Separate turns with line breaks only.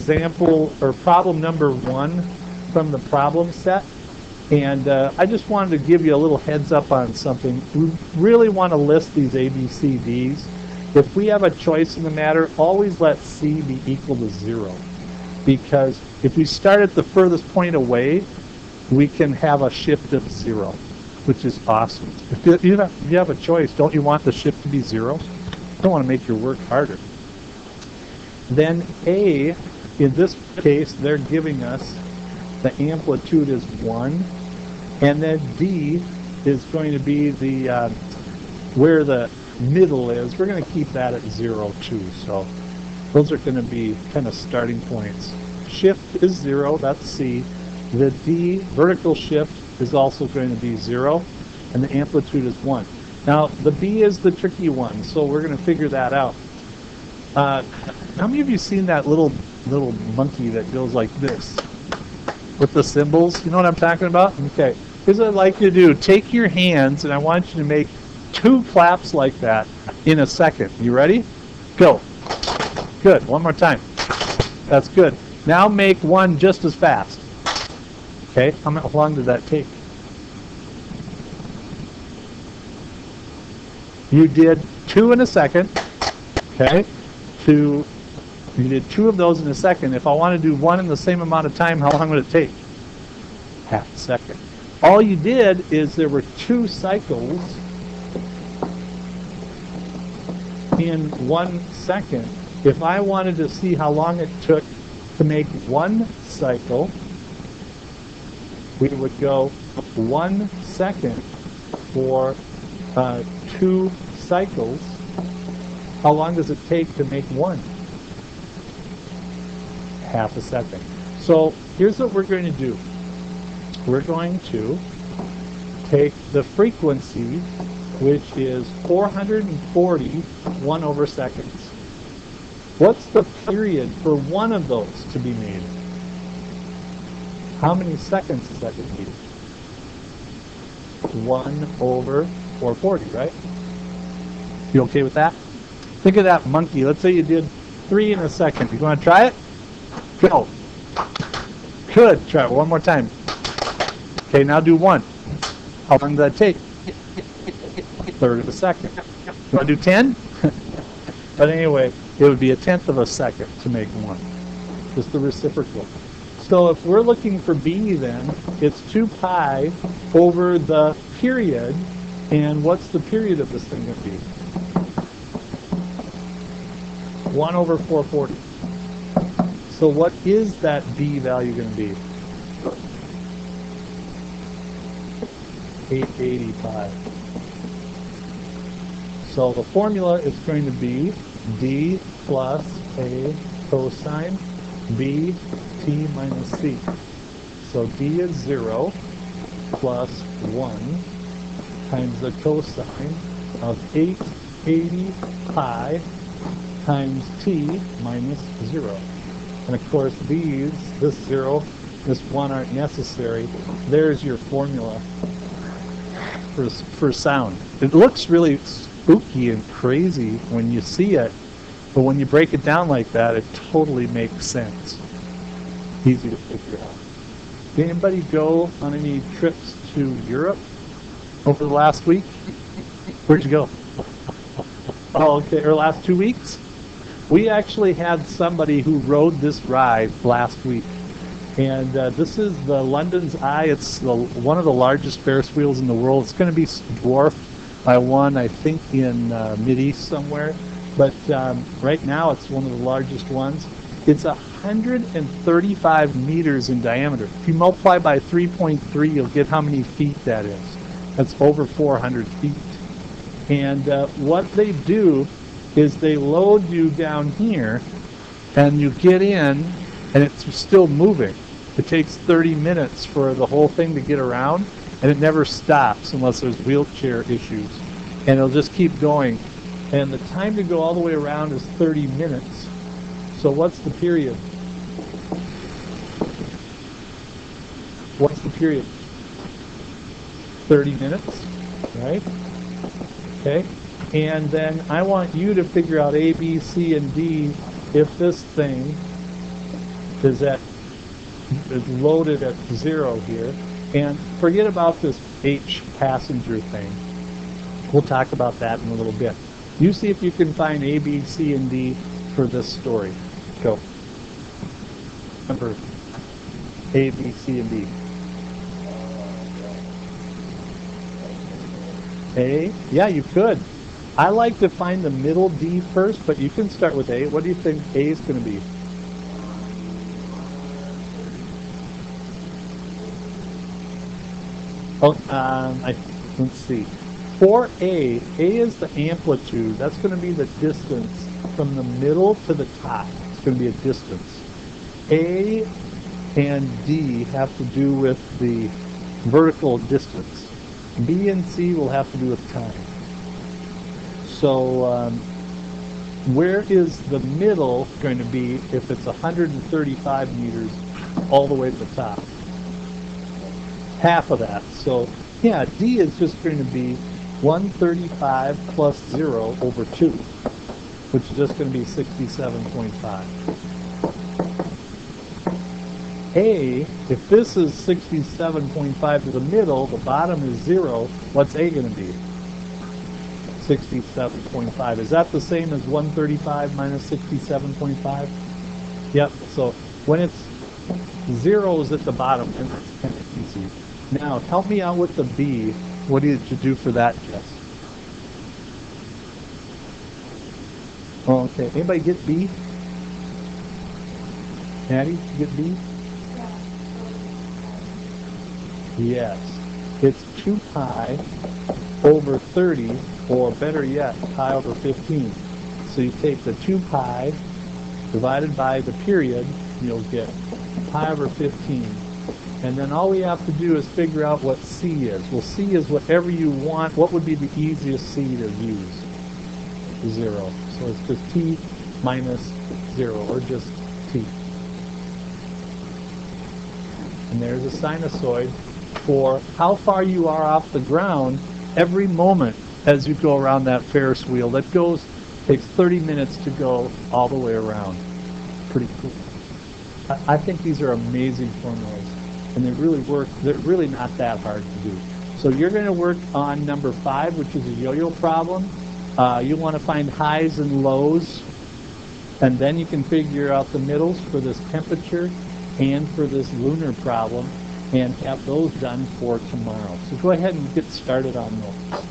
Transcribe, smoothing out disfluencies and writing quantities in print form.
example or problem number 1 from the problem set. And I just wanted to give you a little heads up on something. We really want to list these A, B, C, D's. If we have a choice in the matter, always let C be equal to 0. Because if we start at the furthest point away, we can have a shift of 0, which is awesome. If you have a choice, don't you want the shift to be 0? You don't want to make your work harder. Then A, in this case, they're giving us the amplitude is 1. And then D is going to be the where the middle is. We're going to keep that at 0 too. So those are going to be kind of starting points. Shift is 0, that's C. The D, vertical shift, is also going to be 0, and the amplitude is 1. Now, the B is the tricky one, so we're going to figure that out. How many of you seen that little monkey that goes like this with the symbols? You know what I'm talking about? Okay. Here's what I'd like you to do. Take your hands, and I want you to make 2 claps like that in a second. You ready? Go. Good. One more time. That's good. Now make one just as fast. Okay. How long did that take? You did 2 in a second. Okay. You did 2 of those in a second. If I want to do 1 in the same amount of time, how long would it take? Half a second. All you did is there were 2 cycles in 1 second. If I wanted to see how long it took to make 1 cycle, we would go 1 second for 2 cycles. How long does it take to make 1? Half a second. So here's what we're going to do. We're going to take the frequency, which is 440 1/2 seconds. What's the period for one of those to be made? How many seconds is that going to be? 1/440, right? You okay with that? Think of that monkey. Let's say you did 3 in a second. You want to try it? Go. Good. Try it one more time. Okay, now do 1. How long did that take? 1/3 of a second. You want to do 10? But anyway, it would be 1/10 of a second to make 1. Just the reciprocal. So if we're looking for B, then it's 2 pi over the period. And what's the period of this thing going to be? 1/440. So what is that B value going to be? 885. So the formula is going to be D plus A cosine B T minus C. So D is 0 plus 1 times the cosine of 880 pi times T minus 0. And of course these, this 0, this 1 aren't necessary. There's your formula for sound. It looks really spooky and crazy when you see it, but when you break it down like that, it totally makes sense. Easy to figure out. Did anybody go on any trips to Europe over the last week? Where'd you go? Oh, okay, or last 2 weeks? We actually had somebody who rode this ride last week. And this is the London's Eye. It's one of the largest Ferris wheels in the world. It's going to be dwarfed by one, I think, in Mideast somewhere. But right now, it's one of the largest ones. It's 135 meters in diameter. If you multiply by 3.3, you'll get how many feet that is. That's over 400 feet. And what they do is they load you down here, and you get in, and it's still moving. It takes 30 minutes for the whole thing to get around, and it never stops unless there's wheelchair issues. And it'll just keep going. And the time to go all the way around is 30 minutes. So what's the period? What's the period? 30 minutes, right? Okay. And then I want you to figure out A, B, C, and D if this thing is loaded at 0 here. And forget about this H passenger thing. We'll talk about that in a little bit. You see if you can find A, B, C, and D for this story. Go. Remember A, B, C, and D. A? Yeah, you could. I like to find the middle D first, but you can start with A. What do you think A is going to be? Oh, let's see. For A is the amplitude. That's going to be the distance from the middle to the top. It's going to be a distance. A and D have to do with the vertical distance. B and C will have to do with time. So where is the middle going to be if it's 135 meters all the way to the top? Half of that. So yeah, D is just going to be 135 plus 0 over 2, which is just going to be 67.5. A, if this is 67.5 to the middle, the bottom is 0, what's A going to be? 67.5. Is that the same as 135 minus 67.5? Yep, so when it's 0 is at the bottom, and it's kind of easy. Now, help me out with the B. What did you do for that, Jess? Oh, okay. Anybody get B? Maddie, did you get B? Yes. It's 2 pi over 30, or better yet, pi over 15. So you take the 2 pi divided by the period, you'll get pi over 15. And then all we have to do is figure out what C is. Well, C is whatever you want. What would be the easiest C to use? 0. So it's just T minus 0, or just T. And there's a sinusoid for how far you are off the ground every moment as you go around that Ferris wheel. That takes 30 minutes to go all the way around. Pretty cool. I think these are amazing formulas, and they really work. They're really not that hard to do. So you're going to work on number 5, which is a yo-yo problem. You want to find highs and lows, and then you can figure out the middles for this temperature and for this lunar problem, and have those done for tomorrow. So go ahead and get started on those.